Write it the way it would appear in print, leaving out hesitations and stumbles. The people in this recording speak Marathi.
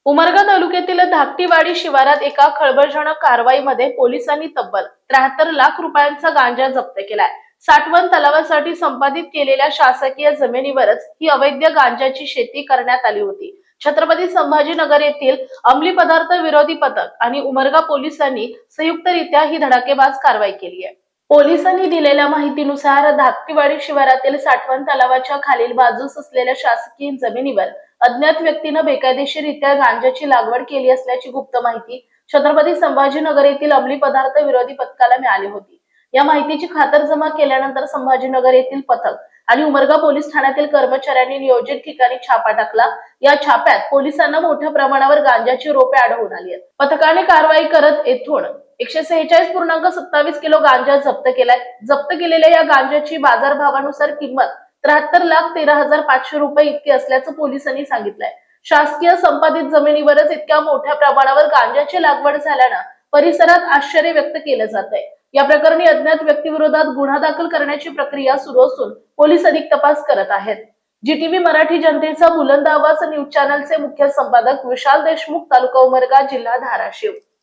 उमरगा तालुक्यातील धाकटीवाडी शिवारात एका खळबळजनक कारवाईमध्ये पोलिसांनी तब्बल 73 लाख रुपयांचा गांजा जप्त केलाय. साठवण तलावासाठी संपादित केलेल्या शासकीय जमिनीवरच ही अवैध गांजाची शेती करण्यात आली होती. छत्रपती संभाजीनगर येथील अंमली पदार्थ विरोधी पथक आणि उमरगा पोलिसांनी संयुक्तरित्या ही धडाकेबाज कारवाई केली आहे. पोलिसांनी दिलेल्या माहितीनुसार धाकटीवाडी शिवारातील साठवण तलावाच्या खालील बाजूस असलेल्या शासकीय जमिनीवर अज्ञात व्यक्तीने बेकायदेशीररित्या गांजाची लागवड केली असल्याची गुप्त माहिती छत्रपती संभाजीनगर येथील अंमली पदार्थ विरोधी पथकाला मिळाली होती. या माहितीची खातरजमा केल्यानंतर संभाजीनगर येथील पथक आणि उमरगा पोलीस ठाण्यातील कर्मचाऱ्यांनी नियोजित ठिकाणी छापा टाकला. या छाप्यात पोलिसांना मोठ्या प्रमाणावर गांजाची रोपे आढळून आली आहेत. पथकाने कारवाई करत येथून 146.27 किलो गांजा जप्त केलाय. जप्त केलेल्या या गांजाची बाजारभावानुसार किंमत 73,13,500 रुपये इतकी असल्याचं पोलिसांनी सांगितलंय. शासकीय संपादित जमिनीवरच इतक्या मोठ्या प्रमाणावर गांजाची लागवड झाल्यानं परिसरात आश्चर्य व्यक्त केलं जात आहे. या प्रकरणी अज्ञात व्यक्तीविरोधात गुन्हा दाखल करण्याची प्रक्रिया सुरू असून पोलीस अधिक तपास करत आहेत. जीटीव्ही मराठी जनतेचा बुलंद आवाज न्यूज चॅनलचे मुख्य संपादक विशाल देशमुख, तालुका उमरगा, जिल्हा धाराशिव.